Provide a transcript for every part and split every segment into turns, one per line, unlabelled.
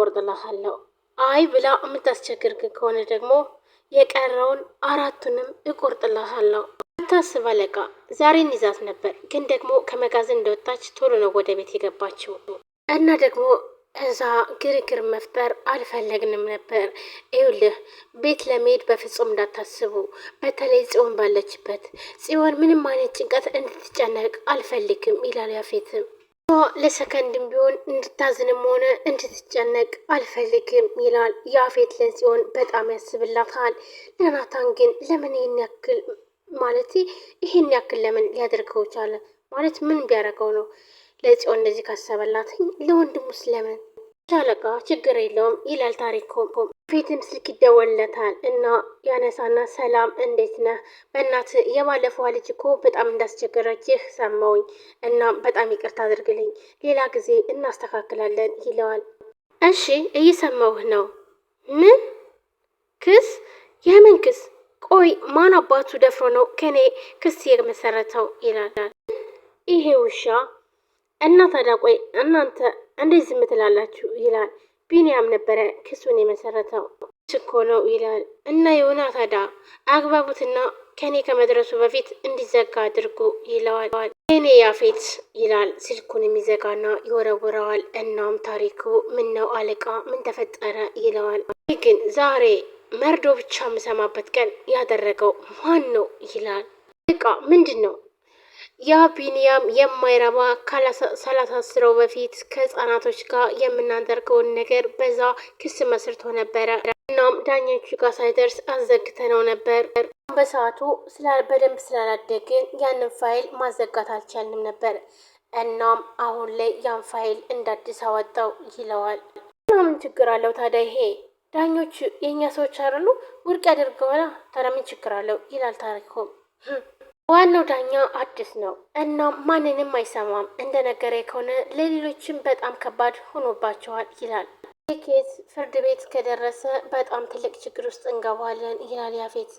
እቆርጥልሃለሁ። አይ ብላ የምታስቸግር ከሆነ ደግሞ የቀረውን አራቱንም እቆርጥልሃለሁ። አታስብ አለቃ። ዛሬን ይዛት ነበር፣ ግን ደግሞ ከመጋዘን እንደወጣች ቶሎ ነው ወደ ቤት የገባችው እና ደግሞ እዛ ግርግር መፍጠር አልፈለግንም ነበር። ይኸውልህ ቤት ለመሄድ በፍጹም እንዳታስቡ፣ በተለይ ጽዮን ባለችበት። ጽዮን ምንም አይነት ጭንቀት እንድትጨነቅ አልፈልግም ይላል ያፌትም። ለሰከንድም ቢሆን እንድታዝንም ሆነ እንድትጨነቅ አልፈልግም ይላል ያፌት። ለጽዮን በጣም ያስብላታል። ለናታን ግን ለምን ይህን ያክል ማለት ይህን ያክል ለምን ሊያደርገው ቻለ? ማለት ምን ቢያደርገው ነው ለጽዮን እንደዚህ ካሰበላት? ለወንድሙ ስለምን? ሻለቃ ችግር የለውም ይላል ታሪኩ። ፊትም ስልክ ይደወልለታል እና ያነሳና ሰላም እንዴት ነህ? በእናት የባለፈዋ ልጅ እኮ በጣም እንዳስቸገረችህ ሰማውኝ እና በጣም ይቅርታ አድርግልኝ፣ ሌላ ጊዜ እናስተካክላለን ይለዋል። እሺ እየሰማሁህ ነው። ምን ክስ? የምን ክስ? ቆይ ማን አባቱ ደፍሮ ነው ከኔ ክስ የመሰረተው? ይላል። ይሄ ውሻ እና ታዲያ ቆይ እናንተ እንዴት ዝም ትላላችሁ? ይላል። ቢኒያም ነበረ ክሱን የመሰረተው እኮ ነው ይላል። እና የሆነ ታዲያ አግባቡትና ከኔ ከመድረሱ በፊት እንዲዘጋ አድርጉ ይለዋል። እኔ ያፌት ይላል። ስልኩን የሚዘጋና ይወረውረዋል። እናም ታሪኩ ምን ነው አለቃ ምን ተፈጠረ? ይለዋል። ግን ዛሬ መርዶ ብቻ የምሰማበት ቀን ያደረገው ማን ነው? ይላል። አለቃ ምንድን ነው? ያ ቢኒያም የማይረባ ሳላሳስረው በፊት ከህፃናቶች ጋር የምናደርገውን ነገር በዛ ክስ መስርቶ ነበረ። እናም ዳኞቹ ጋር ሳይደርስ አዘግተነው ነበር። በሰዓቱ በደንብ ስላላደግን ያንን ፋይል ማዘጋት አልቻልንም ነበር። እናም አሁን ላይ ያን ፋይል እንዳዲስ አወጣው ይለዋል። ምን ችግር አለው ታዲያ? ይሄ ዳኞቹ የእኛ ሰዎች አይደሉ? ውድቅ ያደርገዋላ። ታዲያ ምን ችግር አለው? ይላል ታሪኩም። ዋናው ዳኛ አዲስ ነው እና ማንንም አይሰማም። እንደነገረ ከሆነ ለሌሎችም በጣም ከባድ ሆኖባቸዋል ይላል። ኬስ ፍርድ ቤት ከደረሰ በጣም ትልቅ ችግር ውስጥ እንገባለን ይላል ያፌት።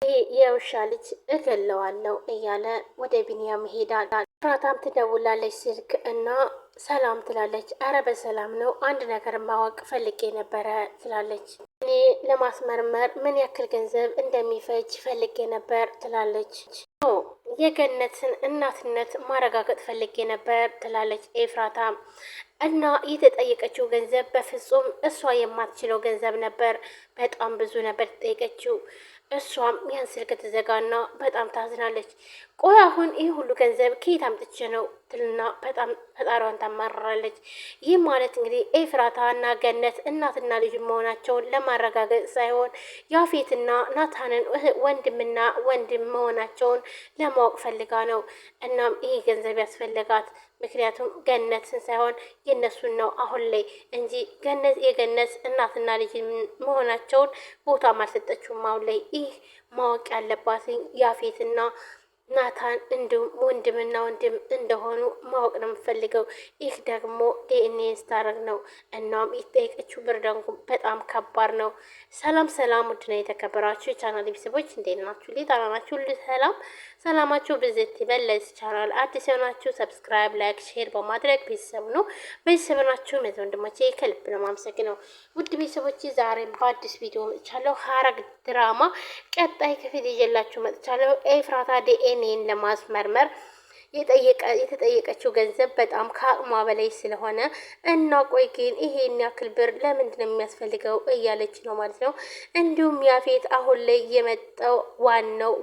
ይህ የውሻ ልጅ እገለዋለሁ እያለ ወደ ቢኒያም ይሄዳል። ፍራታም ትደውላለች ስልክ እና ሰላም ትላለች። አረ በሰላም ነው፣ አንድ ነገር ማወቅ ፈልጌ ነበረ ትላለች። እኔ ለማስመርመር ምን ያክል ገንዘብ እንደሚፈጅ ፈልጌ ነበር ትላለች። የገነትን እናትነት ማረጋገጥ ፈልጌ ነበር ትላለች ኤፍራታ። እና የተጠየቀችው ገንዘብ በፍጹም እሷ የማትችለው ገንዘብ ነበር። በጣም ብዙ ነበር የተጠየቀችው። እሷም ያን ስልክ ትዘጋና በጣም ታዝናለች። ቆይ አሁን ይህ ሁሉ ገንዘብ ከየት አምጥቼ ነው ትልና በጣም ፈጣሪዋን ታማርራለች። ይህ ማለት እንግዲህ ኤፍራታና ገነት እናትና ልጅ መሆናቸውን ለማረጋገጥ ሳይሆን ያፌትና ናታንን ወንድምና ወንድም መሆናቸውን ለማወቅ ፈልጋ ነው። እናም ይህ ገንዘብ ያስፈልጋት ምክንያቱም ገነትን ሳይሆን የነሱን ነው አሁን ላይ እንጂ የገነት እናትና ልጅ መሆናቸውን ቦታ አልሰጠችውም አሁን ላይ። ይህ ማወቅ ያለባትኝ ያፌትና ናታን እንዲሁም ወንድምና ወንድም እንደሆኑ ማወቅ ነው የምፈልገው። ይህ ደግሞ ዲኤንኤ ስታረግ ነው። እናም የተጠየቀችው ብር ደግሞ በጣም ከባድ ነው። ሰላም ሰላም፣ ውድና የተከበራችሁ የቻናል ቤተሰቦች እንዴት ናችሁ? ሊጣና ናችሁ? ሰላማችሁ ብዝት ይበል። ለዚህ ቻናል አዲስ የሆናችሁ ሰብስክራይብ፣ ላይክ፣ ሼር በማድረግ ቤተሰብ ነው። ቤተሰብ ናችሁ እነዚህ ወንድሞቼ ከልብ ነው የማመሰግነው። ውድ ቤተሰቦች ዛሬም በአዲስ ቪዲዮ መጥቻለሁ። ሐረግ ድራማ ቀጣይ ክፍል ይዤላችሁ መጥቻለሁ። ኤፍራታ ዲኤንኤን ለማስመርመር የተጠየቀችው ገንዘብ በጣም ከአቅሟ በላይ ስለሆነ እና ቆይ ግን ይሄን ያክል ብር ለምንድን ነው የሚያስፈልገው እያለች ነው ማለት ነው። እንዲሁም ያፌት አሁን ላይ የመጣው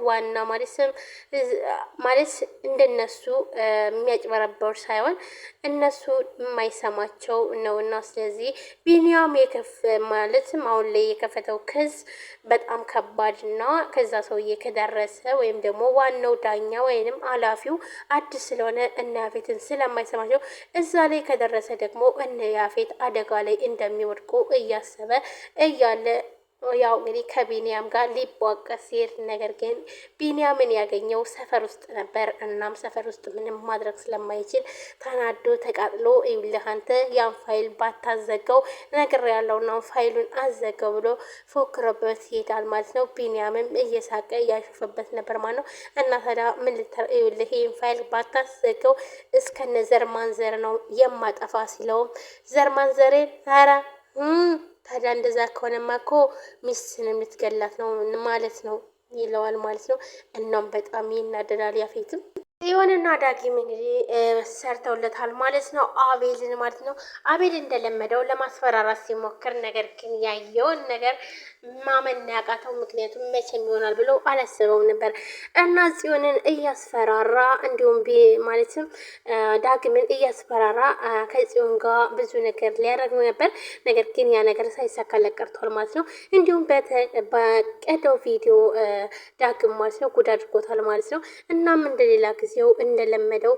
ዋና ማለት እንደነሱ የሚያጭበረበሩ ሳይሆን እነሱ የማይሰማቸው ነው እና ስለዚህ ቢኒያም ማለትም አሁን ላይ የከፈተው ክስ በጣም ከባድና ከዛ ሰውዬ ከደረሰ ወይም ደግሞ ዋናው ዳኛ ወይንም ኃላፊው አዲስ ስለሆነ እነ ያፌትን ስለማይሰማቸው እዛ ላይ ከደረሰ ደግሞ እነ ያፌት አደጋ ላይ እንደሚወድቁ እያሰበ እያለ ያው እንግዲህ ከቢኒያም ጋር ሊቧቀስ ሲሄድ፣ ነገር ግን ቢኒያምን ያገኘው ሰፈር ውስጥ ነበር። እናም ሰፈር ውስጥ ምንም ማድረግ ስለማይችል ተናዶ ተቃጥሎ ይኸውልህ አንተ ያን ፋይል ባታዘጋው ነገር ያለውና ፋይሉን አዘጋው ብሎ ፎክረበት ይሄዳል ማለት ነው። ቢኒያምም እየሳቀ እያሾፈበት ነበር ማለት ነው። እና ታዲያ ምን ይኸውልህ ይህን ፋይል ባታዘጋው እስከነ ዘር ማንዘር ነው የማጠፋ ሲለውም ዘር ማንዘሬን ኧረ ታዲያ እንደዛ ከሆነማ እኮ ሚስትን የምትገላት ነው ማለት ነው ይለዋል ማለት ነው። እናም በጣም ይናደዳል ያፌትም። ጽዮንና ዳጊም እንግዲህ ሰርተውለታል ማለት ነው፣ አቤልን ማለት ነው። አቤል እንደለመደው ለማስፈራራት ሲሞክር፣ ነገር ግን ያየውን ነገር ማመን ያቃተው፣ ምክንያቱም መቼም ይሆናል ብሎ አላሰበውም ነበር እና ጽዮንን እያስፈራራ እንዲሁም ማለትም ዳግምን እያስፈራራ ከጽዮን ጋር ብዙ ነገር ሊያደርግ ነበር። ነገር ግን ያ ነገር ሳይሳካለት ቀርቷል ማለት ነው። እንዲሁም በቀደው ቪዲዮ ዳግም ማለት ነው ጉድ አድርጎታል ማለት ነው። እናም እንደሌላ ጊዜው እንደለመደው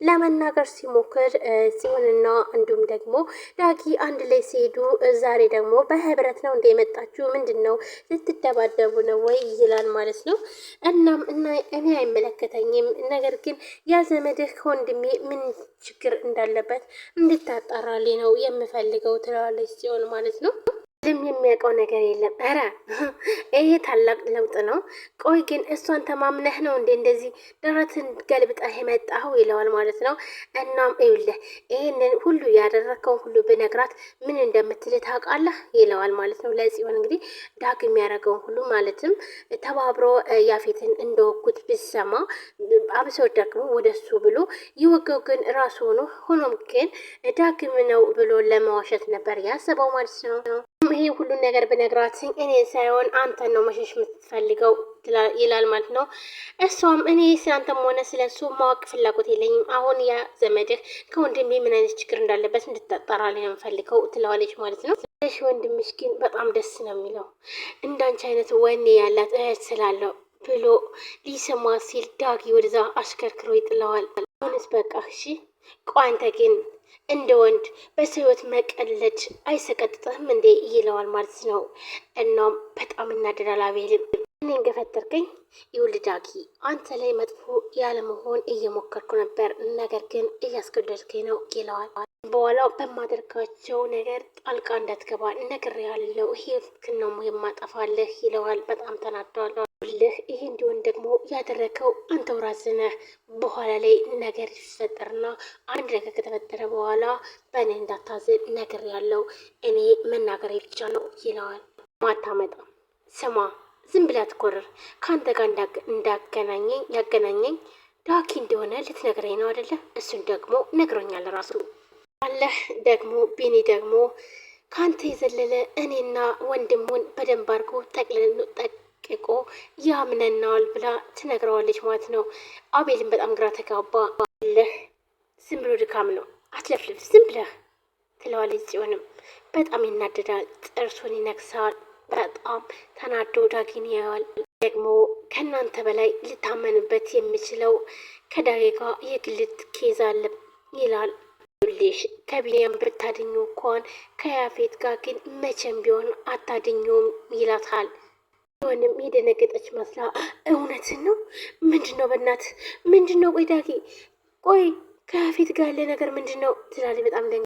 ለመናገር ሲሞክር ጽዮንና እንዲሁም ደግሞ ዳጊ አንድ ላይ ሲሄዱ ዛሬ ደግሞ በህብረት ነው እንደ የመጣችሁ ምንድን ነው ልትደባደቡ ነው ወይ ይላል ማለት ነው። እናም እኔ አይመለከተኝም፣ ነገር ግን ያ ዘመድህ ከወንድሜ ምን ችግር እንዳለበት እንድታጣራልኝ ነው የምፈልገው ትለዋለች ጽዮን ማለት ነው። ምንም የሚያውቀው ነገር የለም። ኧረ ይሄ ታላቅ ለውጥ ነው። ቆይ ግን እሷን ተማምነህ ነው እንዴ እንደዚህ ደረትን ገልብጠህ የመጣኸው ይለዋል ማለት ነው። እናም ይኸውልህ ይህንን ሁሉ ያደረግከውን ሁሉ ብነግራት ምን እንደምትል ታውቃለህ ይለዋል ማለት ነው። ለጽዮን እንግዲህ ዳግ የሚያደርገውን ሁሉ ማለትም ተባብሮ ያፌትን እንደወጉት ብሰማ አብሰው ደግሞ ወደሱ ብሎ ይወገው ግን ራሱ ሆኖ ሆኖም ግን ዳግም ነው ብሎ ለመዋሸት ነበር ያስበው ማለት ነው። ይሄ ሁሉን ነገር ብነግራት እኔ ሳይሆን አንተን ነው መሸሽ የምትፈልገው ይላል ማለት ነው። እሷም እኔ ስለአንተም ሆነ ስለ እሱ ማወቅ ፍላጎት የለኝም። አሁን ያ ዘመድህ ከወንድሜ ምን አይነት ችግር እንዳለበት እንድታጣራልኝ ነው የምፈልገው ትለዋለች ማለት ነው። እሺ ወንድምሽ ግን በጣም ደስ ነው የሚለው እንዳንቺ አይነት ወኔ ያላት እህት ስላለው ብሎ ሊሰማ ሲል ዳጊ ወደዛ አሽከርክሮ ይጥለዋል። አሁንስ በቃ እሺ ቆይ አንተ ግን እንደ ወንድ በሰው መቀለድ አይሰቀጥጥህም እንዴ ይለዋል ማለት ነው። እናም በጣም እናደዳል አቤልም እኔን ገፈተርከኝ ይኸውልህ ዳጊ አንተ ላይ መጥፎ ያለመሆን እየሞከርኩ ነበር፣ ነገር ግን እያስገደድከኝ ነው ይለዋል። በኋላ በማደርጋቸው ነገር ጣልቃ እንዳትገባ ነግሬሃለሁ፣ ህይወትህን ነው የማጠፋልህ ይለዋል። በጣም ተናዷል። ልህ ይሄ እንዲሆን ደግሞ ያደረገው አንተው ራስህ ነህ። በኋላ ላይ ነገር ይፈጠርና አንድ ነገር ከተፈጠረ በኋላ በእኔ እንዳታዝን ነግሬሃለሁ፣ እኔ መናገር ብቻ ነው ይለዋል። ማታመጣ ስማ ዝም ብላ ትኮርር ከአንተ ጋር ያገናኘኝ ዳኪ እንደሆነ ልትነግረኝ ነው አይደለ? እሱን ደግሞ ነግሮኛል ራሱ አለህ። ደግሞ ቢኒ ደግሞ ከአንተ የዘለለ እኔና ወንድሙን በደንብ አድርጎ ጠቅቆ ያምነናዋል ብላ ትነግረዋለች ማለት ነው። አቤልን በጣም ግራ ተጋባ። አለህ ዝም ብሎ ድካም ነው አትለፍልፍ፣ ዝም ብለህ ትለዋለች። ጽዮንም በጣም ይናደዳል፣ ጥርሱን ይነክሳል። በጣም ተናዶ ዳጊን ያየዋል። ደግሞ ከእናንተ በላይ ልታመንበት የሚችለው ከዳጊ ጋር የግልት ኬዝ አለ ይላል። ልሽ ከቢኒያም ብታድኙ እንኳን ከያፌት ጋር ግን መቼም ቢሆን አታድኙም ይላታል። ሆንም የደነገጠች መስላ እውነትን ነው? ምንድን ነው በእናት ምንድን ነው? ቆይ ዳጊ ቆይ ከያፌት ጋር ያለ ነገር ምንድን ነው ትላለች። በጣም